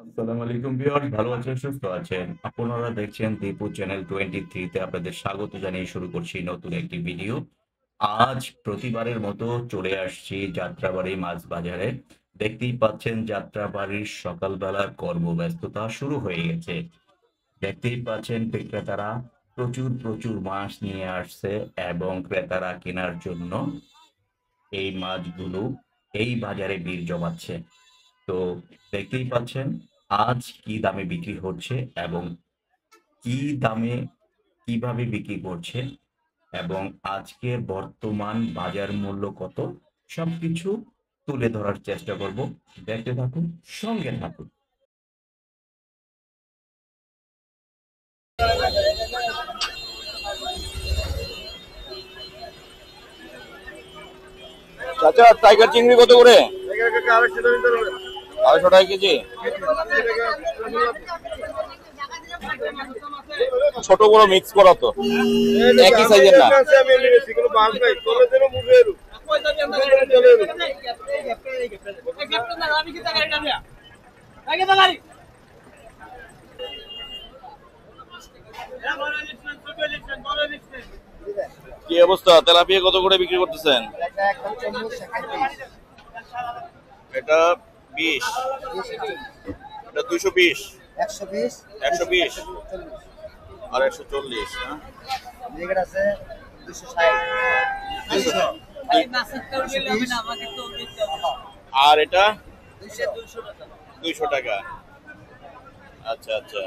আসসালামু আলাইকুম ভিউয়ার্স, ভালো আছেন সুস্থ আছেন। আপনারা দেখছেন দীপু চ্যানেল 23 তে আপনাদের স্বাগত জানিয়ে শুরু করছি নতুন একটি ভিডিও। আজ প্রতিবারের মতো চলে আসছি যাত্রাবাড়ি মাছ বাজারে। দেখতেই পাচ্ছেন যাত্রাবাড়ির সকালবেলার কর্মব্যস্ততা শুরু হয়ে গেছে। দেখতেই পাচ্ছেন বিক্রেতারা প্রচুর প্রচুর মাছ নিয়ে আসছে এবং ক্রেতারা কেনার জন্য এই মাছগুলো এই বাজারে ভিড় জমাচ্ছে। তো দেখতেই পাচ্ছেন আজ কি দামে বিক্রি হচ্ছে এবং কি দামে কিভাবে বিক্রি করছে এবং আজকের বর্তমান বাজার মূল্য কত সবকিছু তুলে ধরার চেষ্টা করব। দেখতে থাকুন, সঙ্গে থাকুন। চাচা টাইগার চিংড়ি কত করে? 250 টাকা কেজি। ছোট বড় মিক্স করা তো একই সাইজের না। কি অবস্থা? তেলাপিয়া কত করে বিক্রি করতেছেন? এটা 20, এটা 220, 120 আর 140 না? আর এটা 200 টাকা। আচ্ছা আচ্ছা,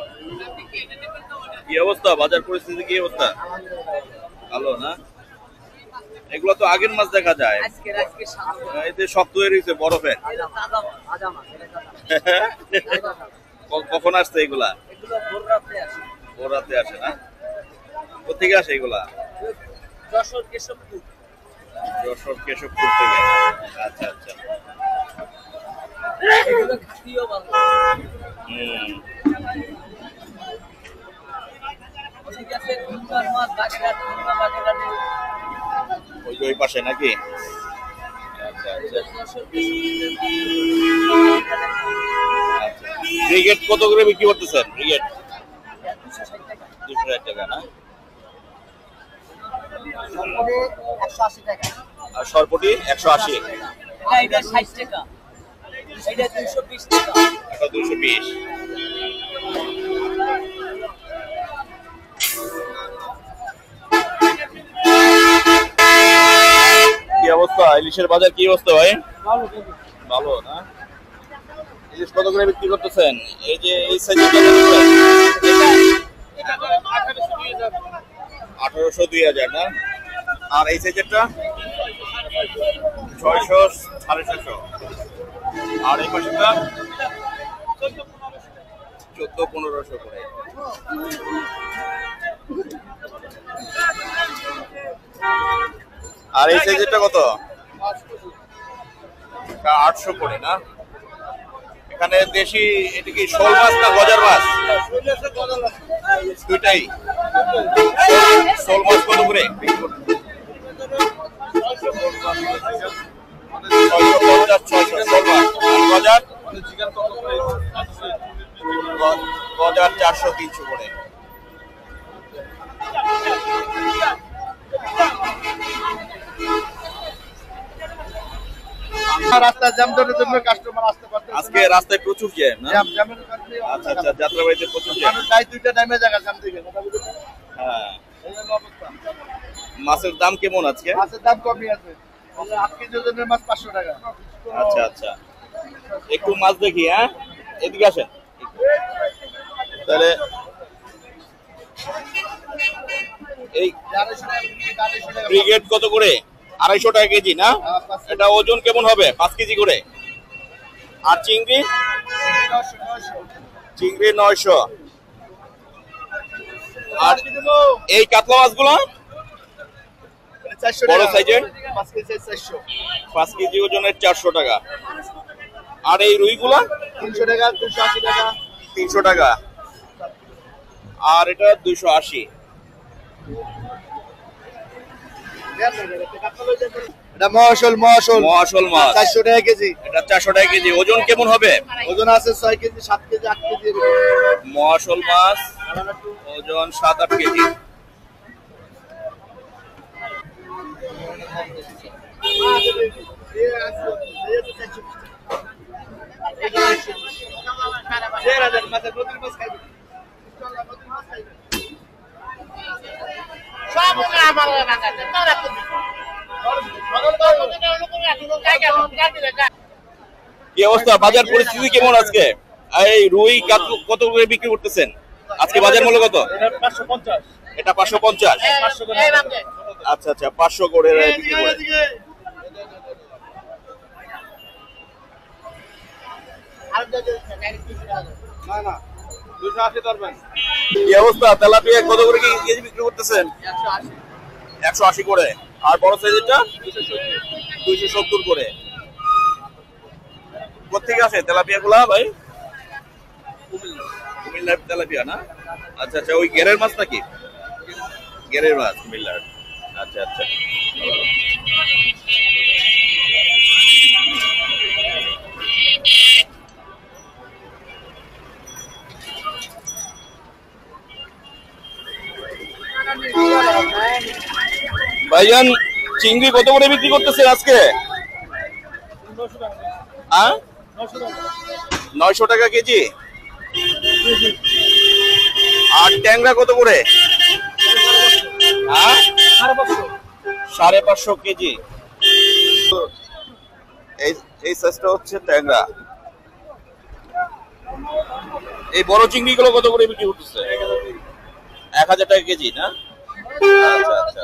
কি অবস্থা? বাজার পরিস্থিতি কি অবস্থা? ভালো না? এগুলো তো আগের মাছ দেখা যায়, এতে শক্ত হয়ে রয়েছে বরফে। কখন আসছে এগুলা? ভোর রাতে আসে না? কোথেকে আসে এগুলা? যশোর কেশবপুর থেকে। আচ্ছা আচ্ছা। ওই পাশে নাকি? আচ্ছা আচ্ছা। ব্রিগেড কত করে বিক্রি করতেছেন? ব্রিগেড 260 টাকা না? আর সরপটি 180। এটা 220। কি অবস্থা? ইলিশের বাজার কি অবস্থা ভাই? ভালো না? ইলিশ কত করে বিক্রি করতেছেন? এই যে এই সাইজের 1800, 2000 না? আর এই সাইজেরটা 600, 650। আর এই পাশেরটা 1400-1500 করে। আর এই সাইজেরটা কত? 800 করে না? এখানে দেশি এটা কি শোল মাছ না গজার মাছ? দুইটাই। শোল মাছ কত করে? 650, 600 শোল মাছ। গজার 400, 300 করে। রাস্তায় জ্যাম ধরার জন্য কাস্টমার আসতে পারছে আজকে রাস্তায় প্রচুর জ্যাম না? জ্যামের কারণে আচ্ছা আচ্ছা, যাত্রাবাড়িতে প্রচুর জ্যাম। মানুষ নাই, দুইটা টাইমে জায়গা জ্যাম দিকে কথা বুঝলেন? হ্যাঁ। এই হলো অবস্থা। মাছের দাম কেমন আজকে? মাছের দাম কমই আছে। 8 কেজি ওজনের মাছ 500 টাকা। আচ্ছা আচ্ছা, একটু মাছ দেখি। হ্যাঁ, এদিকে আসেন তাহলে। এই ব্রিগেড কত করে? 250 টাকা কেজি না? এটা ওজন কেমন হবে? 5 কেজি করে। আর চিংড়ি? চিংড়ি 900। আর এই কাতলা মাছগুলো বড় সাইজের 5 কেজি ওজনের 400 টাকা। আর এই রুইগুলা 300 টাকা, 280 টাকা। 300 টাকা। আর এটা 280। এটা মহাশোল মহাশোল মহাশোল মাছ 400 টাকা কেজি। এটা 400 টাকা কেজি। ওজন কেমন হবে? ওজন আছে 6 কেজি 7 কেজি 8 কেজি। মহাশোল মাছ ওজন 7-8 কেজি। কি অবস্থা, বাজার পরিস্থিতি কেমন আজকে? এই রুই কত করে বিক্রি করতেছেন আজকে? বাজার মূল্য কত? এটা 550। আচ্ছা আচ্ছা, 500 করে বিক্রি করে। কি অবস্থা, তেলাপিয়া কত করে কেজি বিক্রি করতেছেন? 180 করে। আর বড় সাইজেরটা 270 করে। কোথেকে আসে তেলাপিয়া গুলা ভাই? কুমিল্লার তেলাপিয়া না? আচ্ছা আচ্ছা, ওই গেরের মাছ নাকি? গেরের মাছ কুমিল্লার। আচ্ছা আচ্ছা। ভাইজান চিংড়ি কত করে বিক্রি করতেছে আজকে? 900 টাকা কেজি। আর ট্যাংরা কত করে? 550 কেজি। এই সাইজটা হচ্ছে ট্যাংরা। এই বড় চিংড়ি গুলো কত করে বিক্রি করতেছে? 1000 টাকা কেজি না? আচ্ছা আচ্ছা।